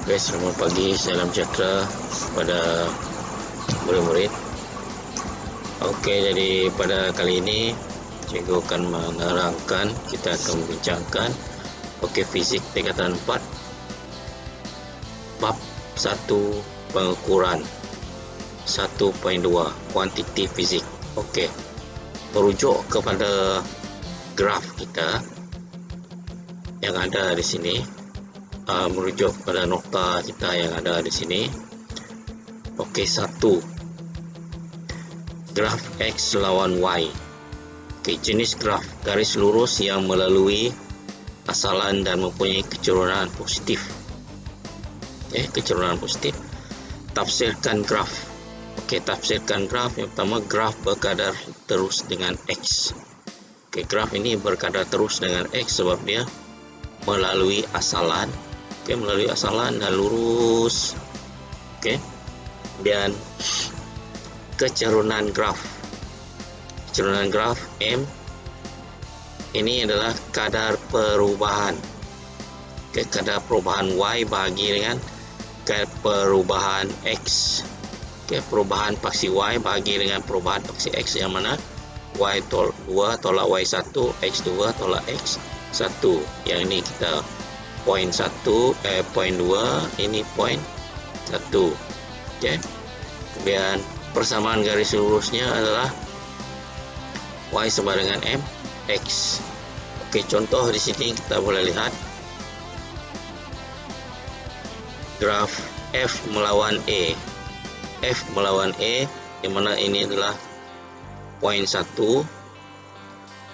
Oke, selamat pagi, salam sejahtera pada murid-murid. Oke, jadi pada kali ini cikgu akan menerangkan, kita akan membincangkan fisik tingkatan 4 bab 1 pengukuran 1.2 kuantiti fizik. Oke, merujuk kepada graf kita yang ada di sini. Merujuk pada nokta kita yang ada di sini. Oke, 1 graf X lawan Y. Oke, jenis graf garis lurus yang melalui asalan dan mempunyai kecenderungan positif. Oke, kecenderungan positif. Tafsirkan graf. Oke, tafsirkan graf. Yang pertama, graf berkadar terus dengan X. Oke, graf ini berkadar terus dengan X sebab dia melalui asalan. Oke, melalui asalan dan lurus. Oke, kemudian kecenderungan graf. Kecenderungan graf M ini adalah kadar perubahan. Oke, kadar perubahan Y bahagi dengan kadar perubahan X. Oke, perubahan paksi Y bahagi dengan perubahan paksi X, yang mana Y2 tolak Y1, X2 tolak X1. Yang ini kita poin 1, poin 2, ini poin 1. Oke. Kemudian persamaan garis lurusnya adalah Y sama dengan M X. Oke, contoh di sini kita boleh lihat graf F melawan E. F melawan E, yang mana ini adalah poin 1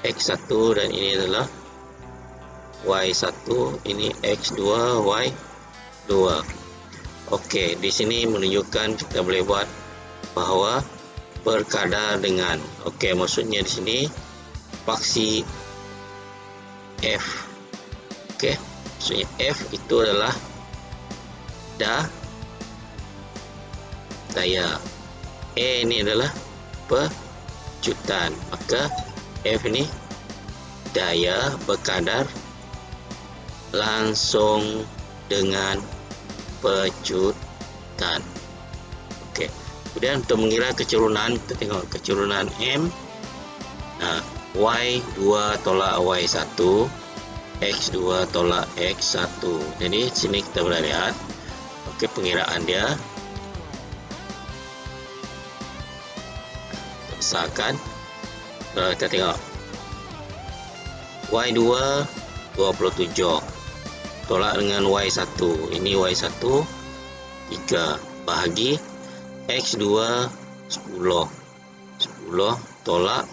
X1 dan ini adalah Y1, ini X2, Y2. Oke, di sini menunjukkan kita boleh buat bahwa berkadar dengan. Oke, maksudnya di sini paksi F. Oke, maksudnya F itu adalah daya. E ini adalah pecutan. Maka F ini daya berkadar langsung dengan pecutan. Oke. Kemudian untuk mengira kecenderungan, kita tengok kecenderungan M. Y2 tolak Y1, X2 tolak X1. Jadi sini kita boleh lihat. Oke, pengiraan dia. Misalkan kita tengok Y2 27 tolak dengan Y1, ini Y1 3 bahagi X2 10 tolak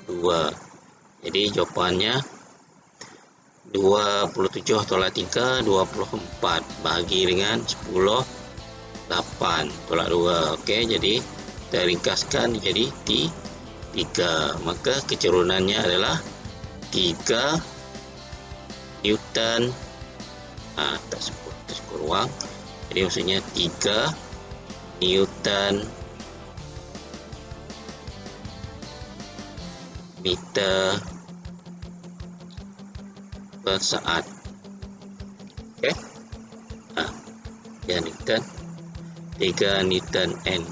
2. Jadi jawapannya 27 tolak 3 24 bahagi dengan 10 8 tolak 2. Oke, jadi kita ringkaskan jadi 3. Maka kecenderungannya adalah 3 Newton. Tak sebut ruang. Jadi maksudnya 3 Newton meter per saat. Oke. Ya, Newton 3 Newton N.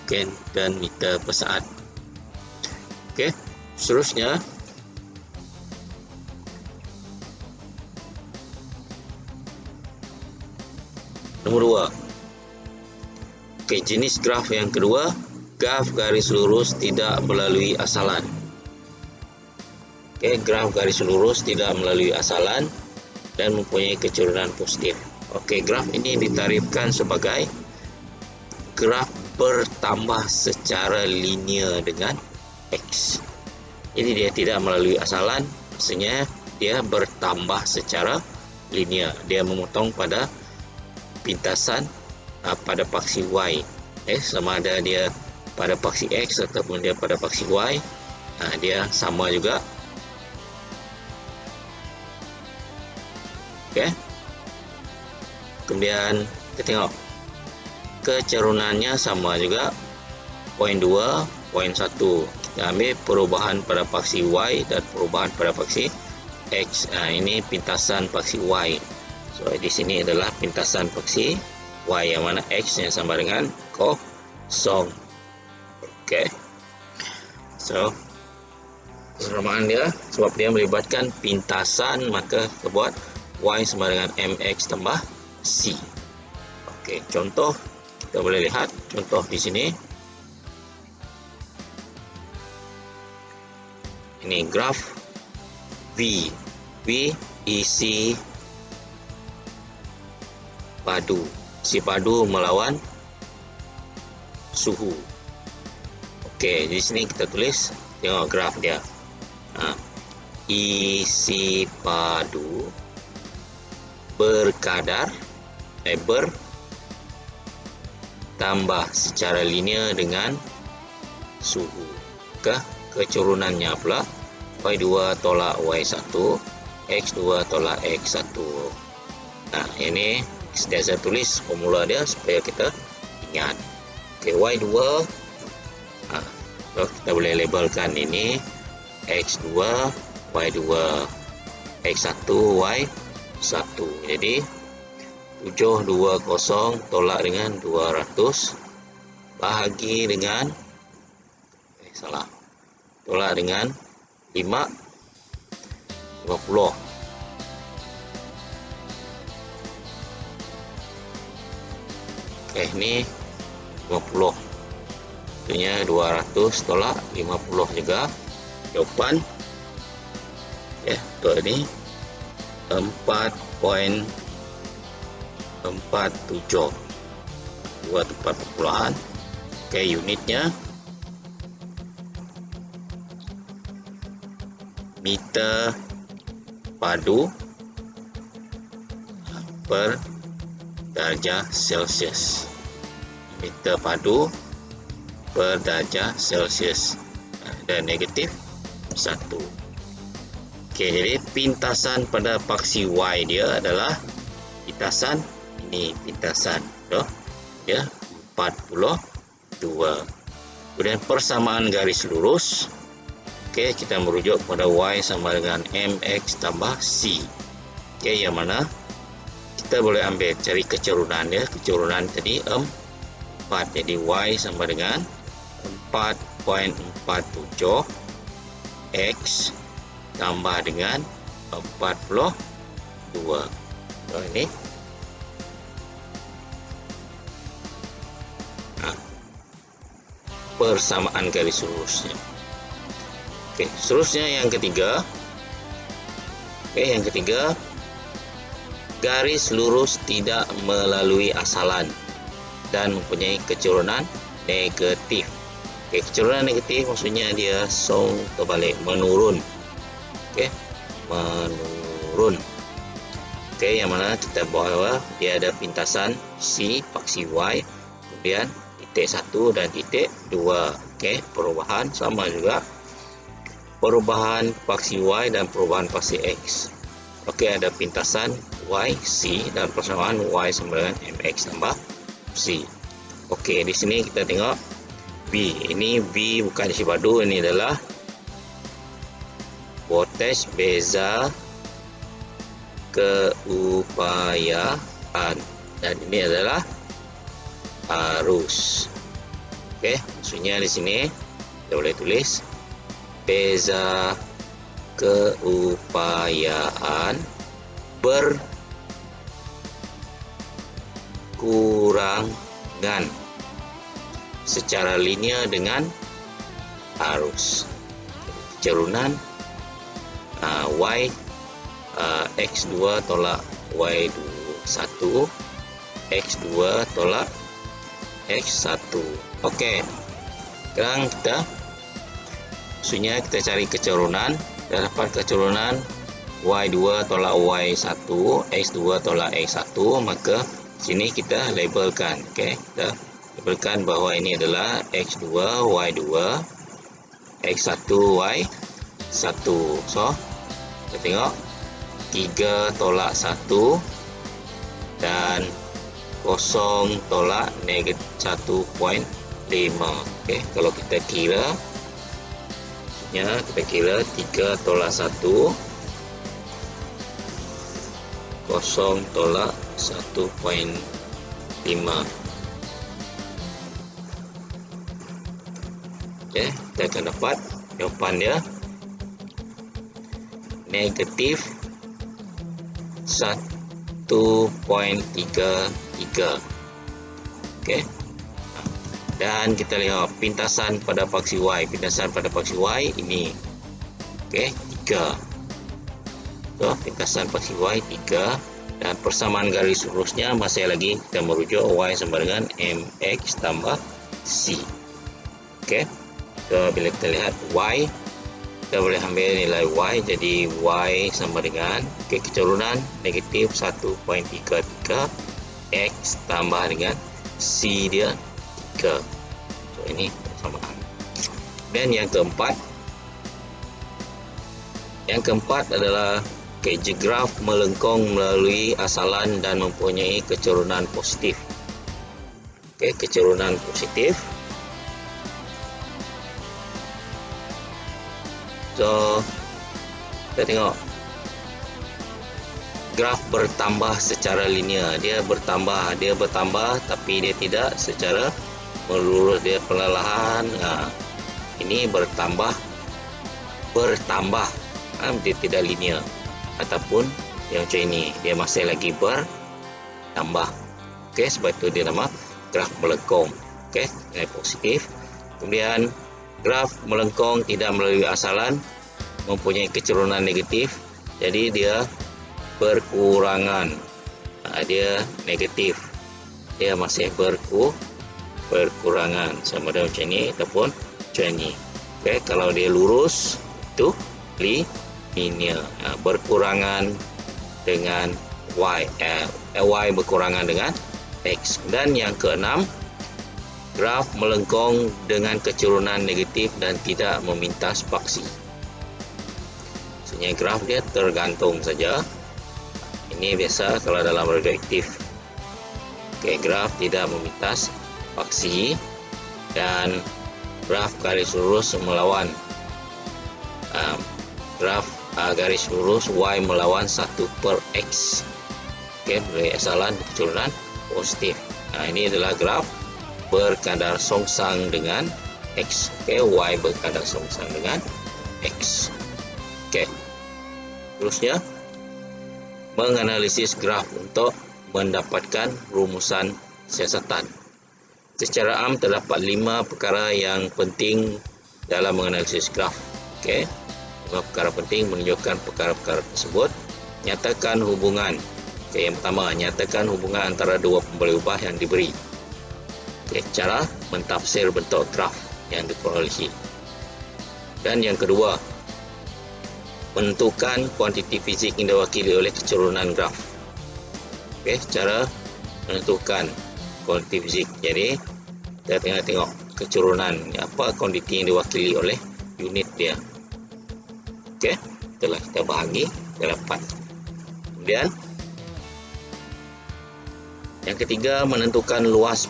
Newton meter per saat. Oke. Seterusnya nomor 2. Oke, jenis graf yang kedua, graf garis lurus tidak melalui asalan. Oke, graf garis lurus tidak melalui asalan dan mempunyai kecenderungan positif. Oke, graf ini ditarifkan sebagai graf bertambah secara linear dengan X. Ini dia tidak melalui asalan, maksudnya dia bertambah secara linear. Dia memotong pada pintasan pada paksi Y. Sama ada dia pada paksi X ataupun dia pada paksi Y, dia sama juga. Oke. Kemudian kita tengok kecenderungannya sama juga. Poin 2, poin 1. Kita ambil perubahan pada paksi Y dan perubahan pada paksi X. Ini pintasan paksi Y. So di sini adalah pintasan paksi y, yang mana x yang sama dengan 0. Oke. So persamaan dia, sebab dia melibatkan pintasan, maka kita buat y sama dengan mx tambah c. Oke, contoh kita boleh lihat contoh di sini. Ini graf V isi padu. Isi padu melawan suhu. Oke, di sini kita tulis, tengok graf dia. Isi padu berkadar bertambah secara linear dengan suhu. Kecurunannya pula y2 tolak y1, x2 tolak x1. Nah, ini saya tulis formula dia supaya kita ingat. Oke, y2, so kita boleh labelkan ini x2, y2, x1, y1. Jadi 720 tolak dengan 200 bahagi dengan tolak dengan 50. Ini 50. Tentunya 200 tolak 50 juga. Jawaban untuk ini 4.47. 2 tepat perpuluhan. Unitnya meter padu per darjah Celsius. Meter padu per darjah Celsius. Dan negatif 1. Oke, jadi pintasan pada paksi y dia adalah pintasan ini, pintasan ya 42. Kemudian persamaan garis lurus. Oke, kita merujuk pada y sama dengan mx tambah c. Oke, yang mana kita boleh ambil cari kecurunan dia. Kecurunan tadi 4. Jadi y sama dengan 4.47 x tambah dengan 42. So, ini persamaan garis lurusnya. Oke, seterusnya yang ketiga. Yang ketiga, garis lurus tidak melalui asalan dan mempunyai kecurunan negatif. Kecurunan negatif maksudnya dia terbalik, menurun. Menurun. Yang mana kita bawa dia ada pintasan C paksi Y, kemudian titik 1 dan titik 2. Perubahan sama juga. Perubahan paksi Y dan perubahan paksi X. Ada pintasan Y, C dan persamaan Y sama dengan MX tambah C. Di sini kita tengok V. Ini V bukan isi padu, ini adalah voltage beza keupayaan, dan ini adalah arus. Maksudnya di sini kita boleh tulis beza keupayaan berkurangan secara linear dengan arus. Kecurunan y x2 tolak y1, x2 tolak x1. Sekarang maksudnya kita cari kecurunan. Kita dapat kecurunan y2 tolak y1, x2 tolak x1, maka sini kita labelkan. Kita labelkan bahwa ini adalah x2 y2, x1 y1. So kita tengok 3 tolak 1 dan 0 tolak negatif 1.5. Kalau kita kira, kita kira 3 tolak 1, 0 0.5. Okey, kita akan dapat jawapan dia negatif 1.33. Okey. Dan kita lihat pintasan pada paksi Y. Pintasan pada paksi Y ini. Okey, 3. So, pintasan paksi Y 3. Dan persamaan garis lurusnya masih lagi kita merujuk Y sama dengan MX tambah C. Okey. So, bila kita lihat Y, kita boleh ambil nilai Y. Jadi Y sama dengan keturunan negatif 1.33 X tambah dengan C dia 3. So, ini persamaan. Dan yang keempat adalah graf melengkung melalui asalan dan mempunyai keturunan positif. Okey, keturunan positif. So, kita tengok graf bertambah secara linear. Dia bertambah tapi dia tidak secara melurus, dia perlahan. Ini bertambah. Dia tidak linear. Ataupun yang macam ini, dia masih lagi bertambah. Okey, sebab itu dia nama graf melengkung. Okey, nilai positif. Kemudian graf melengkung tidak melalui asalan, mempunyai keturunan negatif, jadi dia berkurangan. Dia negatif, dia masih berkurangan, sama ada macam ni ataupun macam ni. Okey, kalau dia lurus itu linear. Berkurangan dengan Y, Y berkurangan dengan X. Dan yang keenam, graf melengkung dengan keturunan negatif dan tidak memintas paksi. Maksudnya graf dia tergantung saja. Ini biasa kalau dalam radioaktif. Okey, graf tidak memintas paksi dan graf garis lurus melawan graf garis lurus Y melawan 1/X. Okey, dari asalan keturunan positif. Ini adalah graf berkadar songsang dengan X. Okey, Y berkadar songsang dengan X. Okey. Terusnya, menganalisis graf untuk mendapatkan rumusan siasatan. Secara am terdapat 5 perkara yang penting dalam menganalisis graf. Okey. 5 perkara penting menunjukkan perkara-perkara tersebut. Nyatakan hubungan. Okey, yang pertama, nyatakan hubungan antara dua pemboleh ubah yang diberi. Okey, cara mentafsir bentuk graf yang diperolehi. Dan yang kedua, menentukan kuantiti fizik yang diwakili oleh keturunan graf. Okey, cara menentukan kuantiti fizik. Jadi, kita tengok keturunan, apa kuantiti yang diwakili oleh unit dia. Okey, telah kita bahagi, kita dapat. Kemudian, yang ketiga, menentukan luas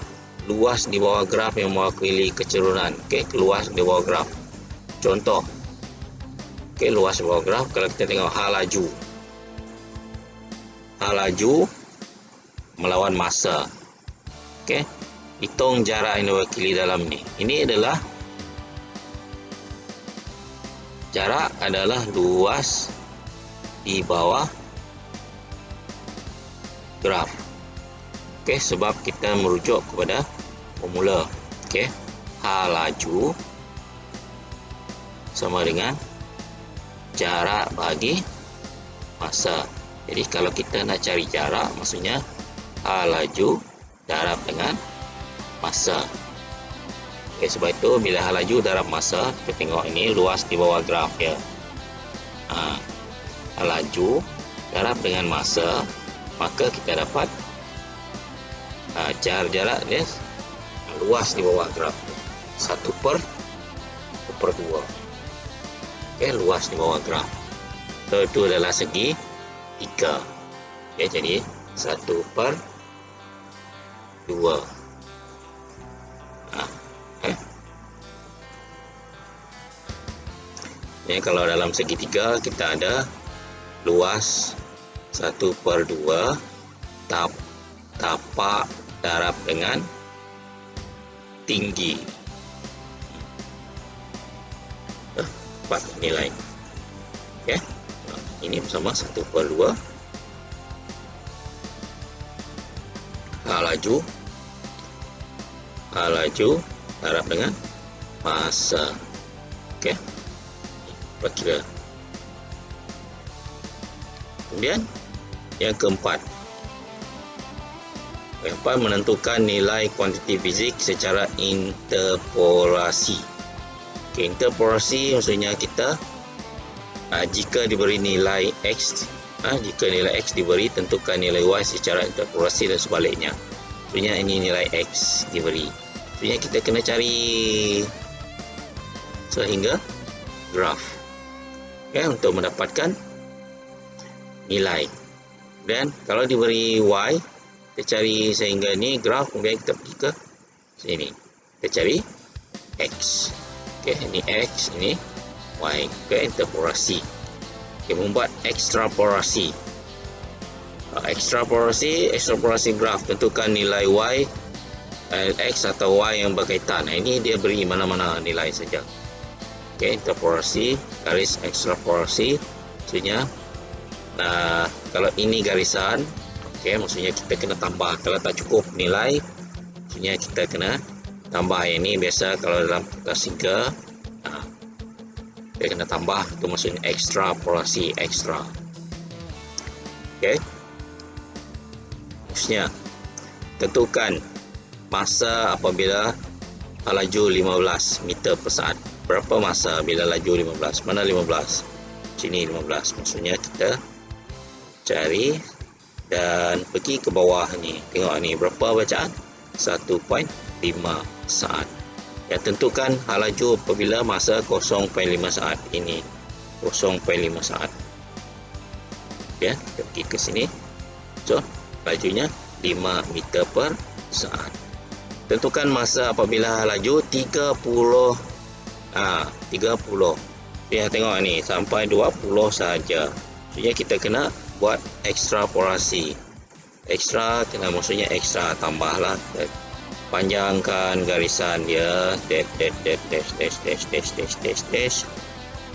di bawah graf yang mewakili keturunan. Okey, luas di bawah graf. Contoh, okey, luas di bawah graf, kalau kita tengok H laju melawan masa. Okey, hitung jarak yang diwakili dalam ni. Ini adalah jarak adalah luas di bawah graf. Okey, sebab kita merujuk kepada formula. Okey, H laju sama dengan jarak bagi masa. Jadi kalau kita nak cari jarak, maksudnya H laju darab dengan masa. Okey, sebab itu bila H laju darab masa, kita tengok ini luas di bawah graf ya. H laju darab dengan masa, maka kita dapat jarak dia luas di bawah graf 1/2. Okey, luas di bawah graf. So, itu adalah segi 3. Okey, jadi 1/2. Jadi kalau dalam segi 3 kita ada luas 1/2 tapak darab dengan tinggi. Dapat nilai. Okey. Ini bersama 1/2 laju darab dengan masa. Okey. Kita kira. Kemudian yang keempat, menentukan nilai kuantiti fizik secara interpolasi. Okay, interpolasi maksudnya kita jika diberi nilai X, jika nilai X diberi, tentukan nilai Y secara interpolasi dan sebaliknya. Maksudnya ini nilai X diberi. Maksudnya kita kena cari sehingga graf, untuk mendapatkan nilai. Dan kalau diberi Y, kita cari sehingga ini graf, kemudian kita pergi ke sini, kita cari X. Okey, ini X, ini Y. Okey, interpolasi. Okey, membuat ekstrapolasi. Ekstrapolasi graf, tentukan nilai Y, X atau Y yang berkaitan. Ini dia beri mana-mana nilai saja. Okey, interpolasi, garis ekstrapolasi. Maksudnya kalau ini garisan, maksudnya kita kena tambah. Kalau tak cukup nilai, maksudnya kita kena tambah. Ini biasa kalau dalam kertas 3, kita kena tambah. Itu maksudnya ekstrapolasi, ekstra. Okey. Maksudnya tentukan masa apabila laju 15 meter per saat. Berapa masa bila laju 15? Mana 15? Sini 15. Maksudnya kita cari dan pergi ke bawah ni. Tengok ni berapa bacaan? 1.5 saat. Ya, tentukan laju apabila masa 0.5 saat. Ini 0.5 saat. Ya, kita pergi ke sini. So, lajunya 5 meter per saat. Tentukan masa apabila laju 30. 30. Ya, tengok ni sampai 20 saja. Maksudnya kita kena buat ekstrapolasi. Ekstra kena, maksudnya ekstra, tambahlah, panjangkan garisan dia, dash.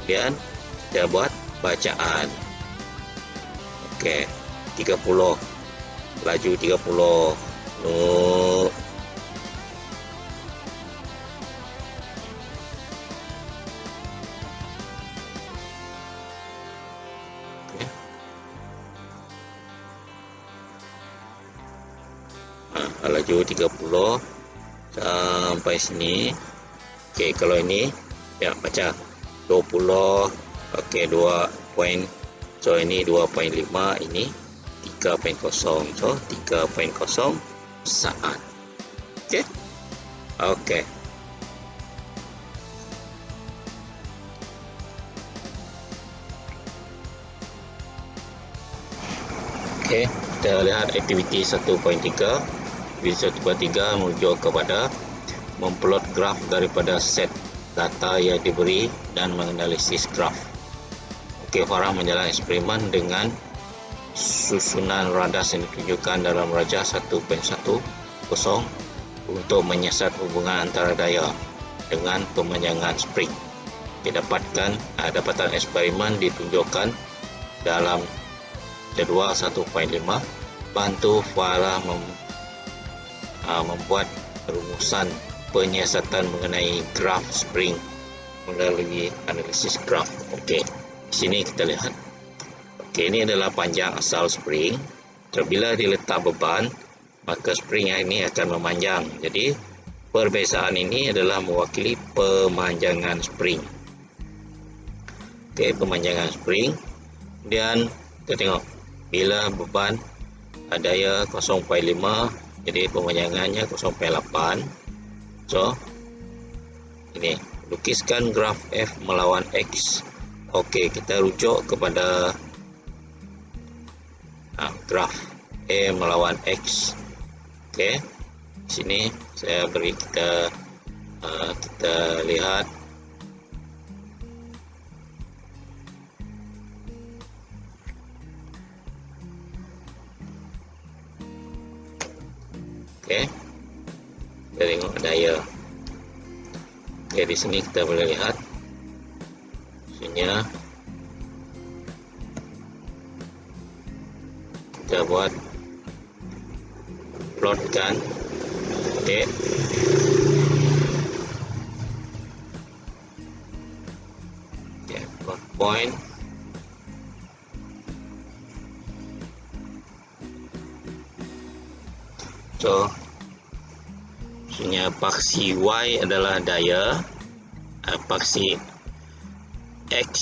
Kemudian kita buat bacaan. Okey, 30. Laju 30. Laju 30 sampai sini. Okey, kalau ini ya baca 20. Okey, 2 poin. So ini 2.5, ini 3.0. So 3.0 saat. Okey. Okey. Okey, kita lihat aktiviti 1.3. Aktiviti 1.3 merujuk kepada memplot graf daripada set data yang diberi dan menganalisis graf. Okey, Farah menjalani eksperimen dengan susunan radas yang ditunjukkan dalam rajah 1.10 untuk menyiasat hubungan antara daya dengan pemanjangan spring. Dapatan eksperimen ditunjukkan dalam jadual 1.5. Bantu Farah membuat rumusan penyiasatan mengenai graf spring melalui analisis graf. Okey, di sini kita lihat. Okey, ini adalah panjang asal spring. Apabila diletak beban, maka spring ini akan memanjang. Jadi perbezaan ini adalah mewakili pemanjangan spring. Okey, pemanjangan spring. Kemudian kita tengok bila beban daya 0.5, jadi pemanjangannya 0.8. So ini lukiskan graf F melawan X. Okey, kita rujuk kepada graf E melawan X. Okey, sini saya beri kita lihat. Oke, kita tengok daya. Oke, di sini kita boleh lihat maksudnya kita buat plotkan. Oke, plot point. So maksudnya paksi Y adalah daya, paksi X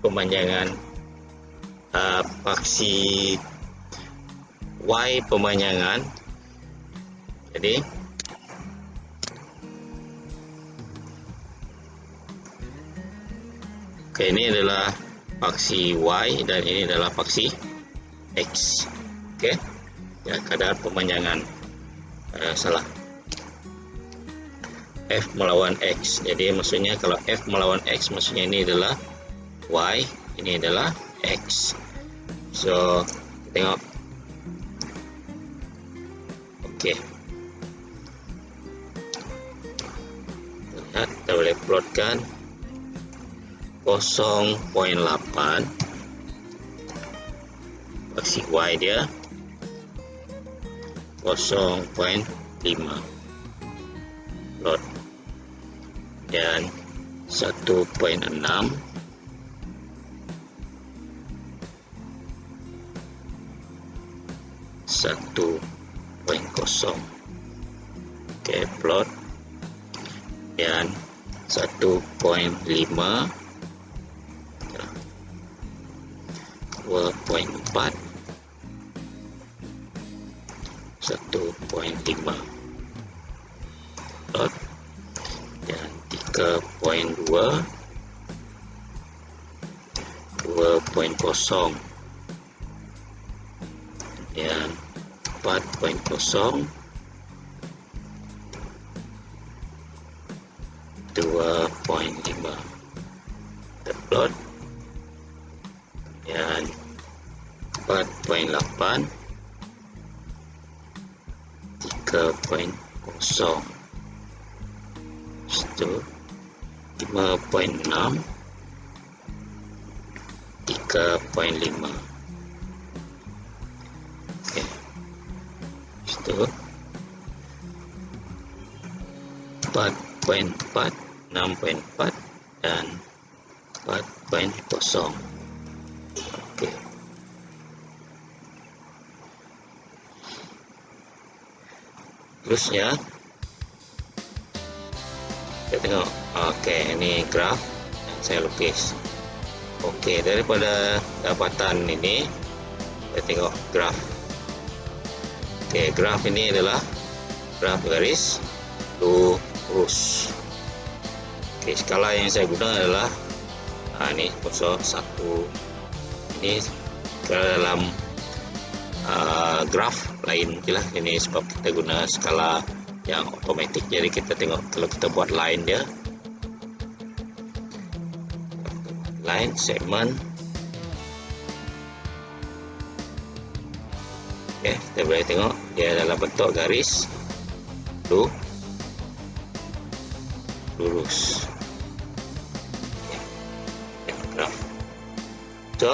pemanjangan, paksi Y pemanjangan. Jadi oke, ini adalah paksi Y dan ini adalah paksi X. Oke, ya, kadar pemanjangan salah, F melawan X. Jadi maksudnya kalau F melawan X, maksudnya ini adalah Y, ini adalah X. So tengok. Oke, lihat, kita boleh plotkan 0.8 paksi Y dia 0.5 plot dan 1.6 1.0. Oke, plot dan 1.5 2.4 1.5 plot dan 3.2 2.0 dan 4.0 2.5 plot dan 4.8 3.0 itu 5.6 3.5. Oke, itu 4.4 6.4 dan 4.0. Oke, terus ya kita tengok. Oke, ini graf yang saya lukis. Oke, daripada dapatan ini kita tengok graf. Oke, graf ini adalah graf garis lurus. Oke, skala yang saya gunakan adalah ini 01. Ini kalau dalam graf lain jelas ini sebab kita guna skala yang otomatis. Jadi kita tengok kalau kita buat line dia, line segmen. Oke, kita boleh tengok dia dalam bentuk garis lurus. Graf. So,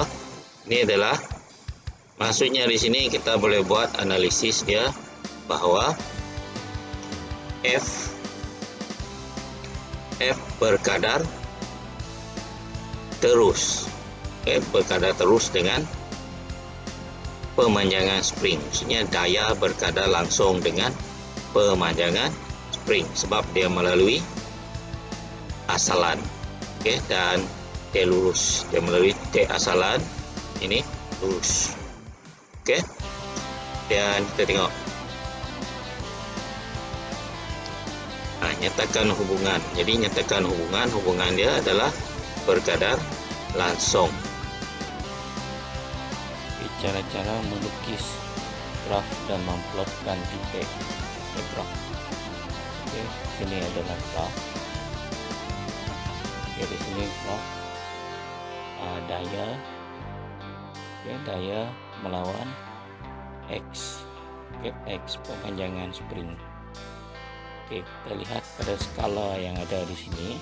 ini adalah maksudnya di sini kita boleh buat analisis dia bahwa F berkadar terus, berkadar terus dengan pemanjangan spring. Maksudnya daya berkadar langsung dengan pemanjangan spring sebab dia melalui asalan. Oke, dan dia lurus, dia melalui T asalan ini lurus. Oke, dan kita tengok. Nyatakan hubungan. Jadi nyatakan hubungan dia adalah berkadar langsung. Cara-cara melukis graf dan memplotkan titik graf. Oke, sini adalah graf. Oke, di sini graf daya. Oke, daya melawan X. Cap X pemanjangan spring. Oke, kita lihat pada skala yang ada di sini.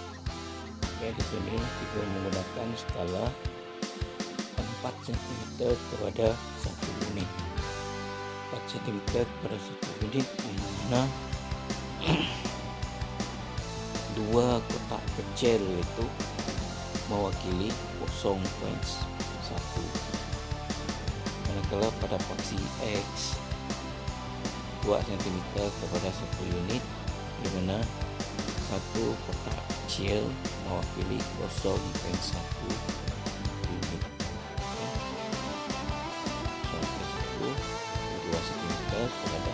Oke, di sini kita menggunakan skala 4 cm kepada 1 unit. 4 cm kepada 1 unit, yang mana dua kotak kecil itu mewakili 0.1. Manakala pada paksi X 2 cm kepada 1 unit, di mana satu kotak kecil mewakili 0.1 unit. 0.1 2 cm kepada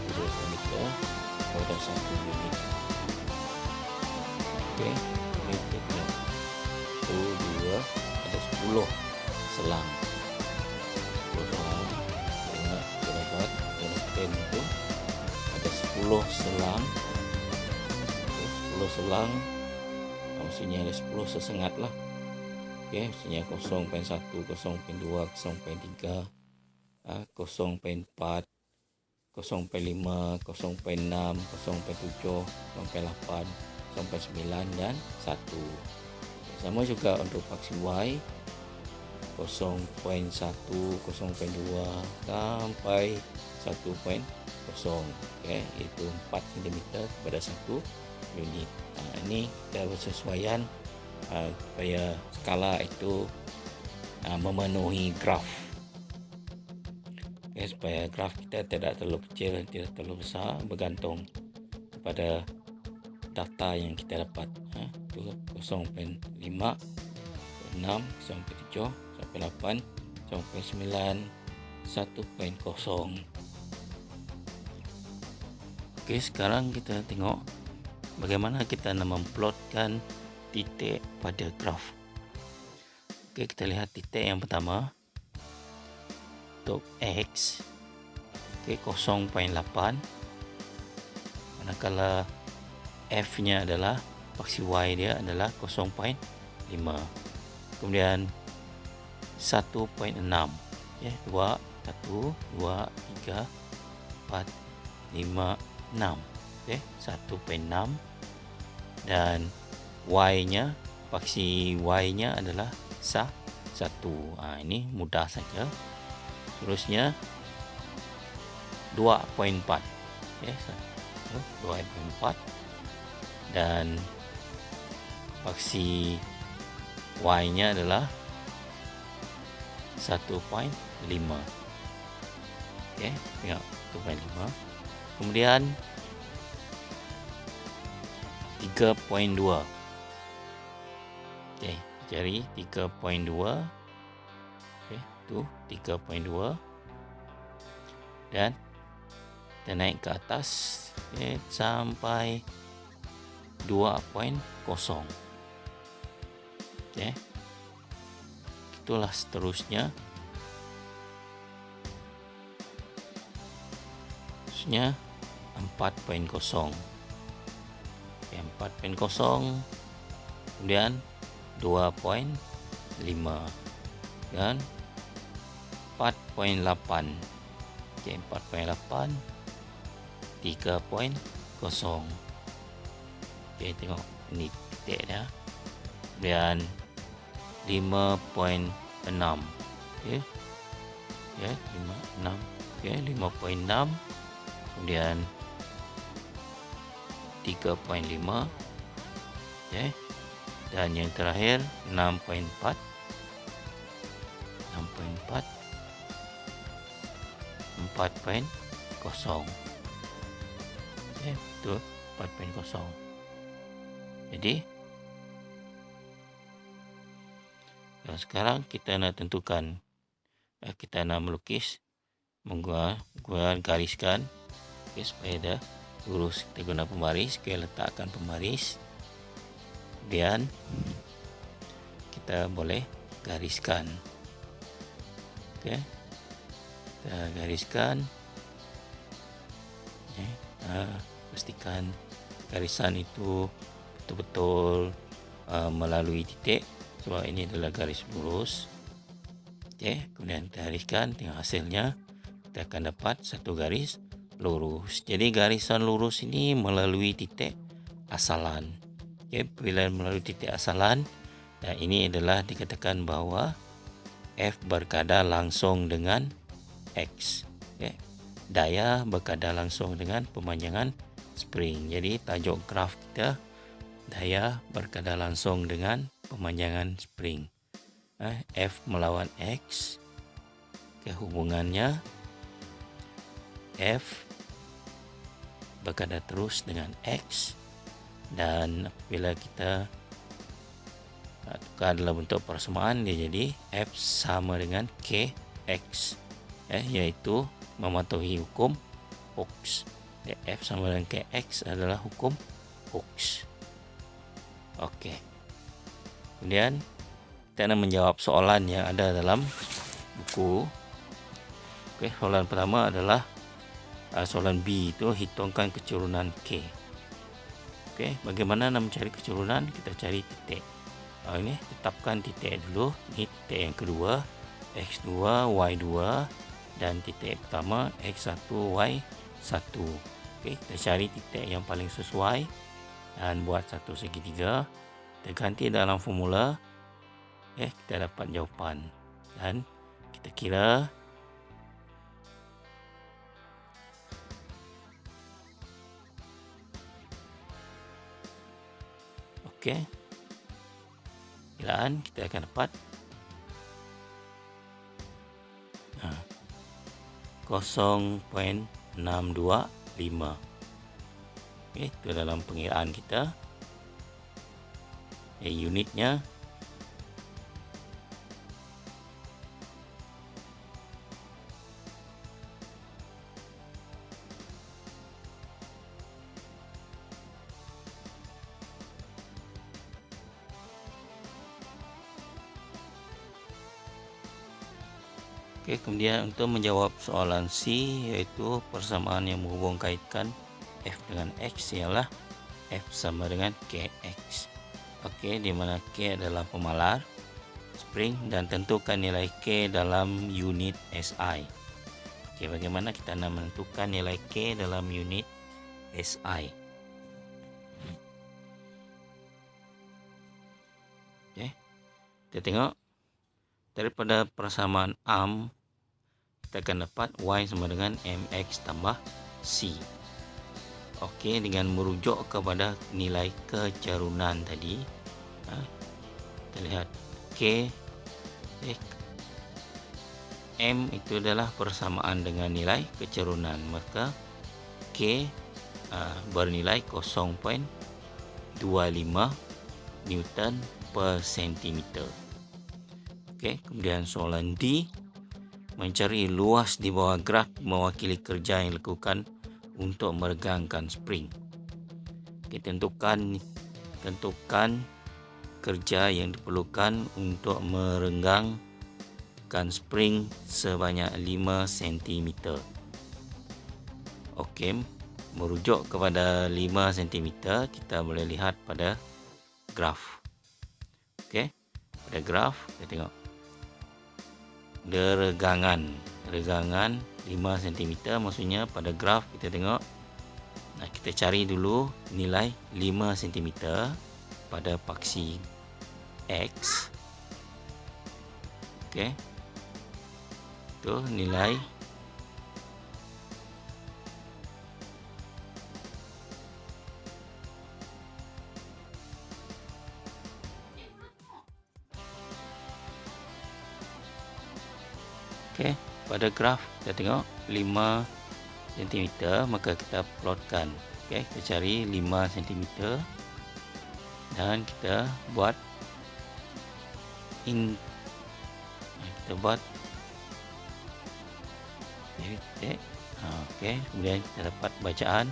2 cm kepada 1 unit. Oke, ini kita 2 ada 10 selang. 10 selang. Kita dapat dari pen itu ada 10 selang. 10 selang, maksudnya ada 10 sesengat lah. Oke, maksudnya 0.1, 0.2, 0.3, 0.4, 0.5, 0.6, 0.7, 0.8, 0.9 dan 1. Sama juga untuk paksi Y 0.1, 0.2 sampai 1.0. Oke, itu 4 cm kepada 1 unit. Ini kita bersesuaian supaya skala itu memenuhi graf. Oke, supaya graf kita tidak terlalu kecil, tidak terlalu besar, bergantung kepada data yang kita dapat. 0.5, 6, 0.7, 0.8, 0.9, 1.0. Oke, sekarang kita tengok bagaimana kita nak memplotkan titik pada graf. Oke, kita lihat titik yang pertama untuk X. Oke, 0.8. Manakala F nya adalah paksi Y dia adalah 0.5. Kemudian 1.6. Ya, 2, 1, 2, 3, 4, 5, 6. Oke, 1.6. Dan Y nya, paksi Y nya adalah 1. Ini mudah saja. Terusnya 2.4. Ya, 2.4. Dan paksi Y nya adalah 1.5. Oke, tengok 1.5. Kemudian 3.2. Oke, cari 3.2. Oke, tu 3.2. Dan kita naik ke atas, sampai 2.0. Oke, itulah seterusnya. Terusnya 4.0. Oke, 4.0. Kemudian 2.5 dan 4.8. Oke, 4.8, 3.0. Oke, tengok ini titik dia. Dan 5.6. Oke. Ya, 5.6. Oke, 5.6. Kemudian 3.5. Oke. Dan yang terakhir 6.4. 6.4. 4.0. Oke, betul, 4.0. Jadi sekarang kita nak tentukan, kita nak melukis menggunakan gariskan. Okay, supaya dah lurus, kita guna pembaris. Kita letakkan pembaris, kemudian kita boleh gariskan. Oke, kita gariskan. Pastikan garisan itu betul-betul melalui titik, sebab ini adalah garis lurus. Oke, kemudian kita gariskan, tengok hasilnya kita akan dapat satu garis lurus. Jadi garisan lurus ini melalui titik asalan. Okay, bila melalui titik asalan, dan ini adalah dikatakan bahawa F berkadar langsung dengan X. Okay. Daya berkadar langsung dengan pemanjangan spring. Jadi tajuk graf kita, daya berkadar langsung dengan pemanjangan spring. F melawan X. Hubungannya F berkadar terus dengan X, dan apabila kita tukar dalam bentuk persamaan, dia jadi F sama dengan KX, iaitu mematuhi hukum Hooke. F sama dengan KX adalah hukum Hooke. Okey. Kemudian kita nak menjawab soalan yang ada dalam buku. Okey, soalan pertama adalah soalan B, itu hitungkan kecurunan K. Okey, bagaimana nak mencari kecurunan? Kita cari titik. Ini tetapkan titik dulu. Ini titik yang kedua, X2, Y2, dan titik pertama X1, Y1. Okey, kita cari titik yang paling sesuai dan buat satu segitiga. Kita ganti dalam formula. Kita dapat jawapan dan kita kira okey. Kiraan kita akan dapat 0.625. Okey, itu dalam pengiraan kita. Unitnya kemudian untuk menjawab soalan C, iaitu persamaan yang menghubung kaitkan F dengan X, ialah F sama dengan KX. Di mana K adalah pemalar spring, dan tentukan nilai K dalam unit SI. Bagaimana kita nak menentukan nilai K dalam unit SI? Kita tengok daripada persamaan arm, kita akan dapat Y sama dengan MX tambah C. Dengan merujuk kepada nilai kecerunan tadi, kita lihat K, M itu adalah persamaan dengan nilai kecerunan, maka K bernilai 0.25 Newton per sentimeter. Kemudian soalan D, mencari luas di bawah graf mewakili kerja yang dilakukan untuk meregangkan spring. Tentukan kerja yang diperlukan untuk merenggangkan spring sebanyak 5 cm. Merujuk kepada 5 cm, kita boleh lihat pada graf. Pada graf kita tengok regangan 5 cm, maksudnya pada graf kita tengok, kita cari dulu nilai 5 cm pada paksi X. Itu nilai pada graf kita tengok 5 cm, maka kita plotkan. Kita cari 5 cm dan kita buat kemudian kita dapat bacaan.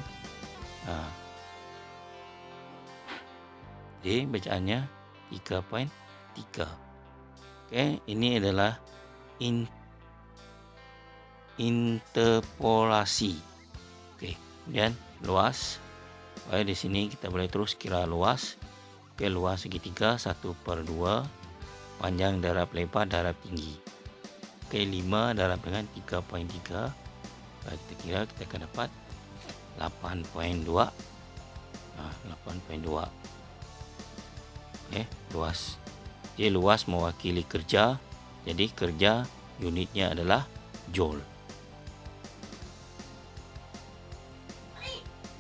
Bacaannya 3.3. Ini adalah interpolasi. Kemudian luas. Di sini kita boleh terus kira luas. Luas segitiga 1/2, panjang darab lebar darab tinggi. 5 darab dengan 3.3 Kalau kita kira, kita akan dapat 8.2. 8.2. Luas. Jadi luas mewakili kerja. Jadi kerja unitnya adalah joule.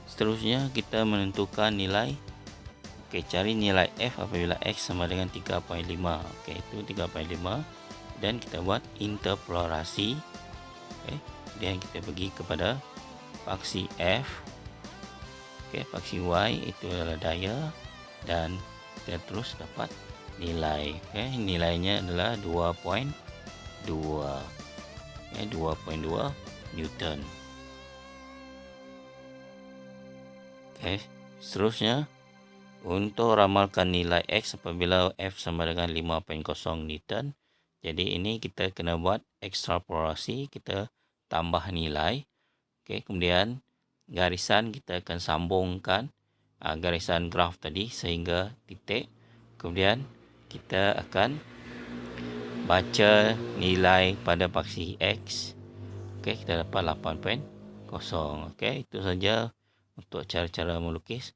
Seterusnya kita menentukan nilai. Cari nilai F apabila X sama dengan 3.5. Itu 3.5. Dan kita buat interpolasi. Dan kita pergi kepada faksi F. Faksi Y itu adalah daya. Dan kita terus dapat nilai. Nilainya adalah 2.2. 2.2 Newton. Seterusnya, untuk ramalkan nilai X apabila F sama dengan 5.0 Newton. Jadi ini kita kena buat ekstrapolasi, kita tambah nilai. Kemudian garisan kita akan sambungkan garisan graf tadi sehingga titik. Kemudian kita akan baca nilai pada faksi X. Kita dapat 8.0. Itu saja untuk cara-cara melukis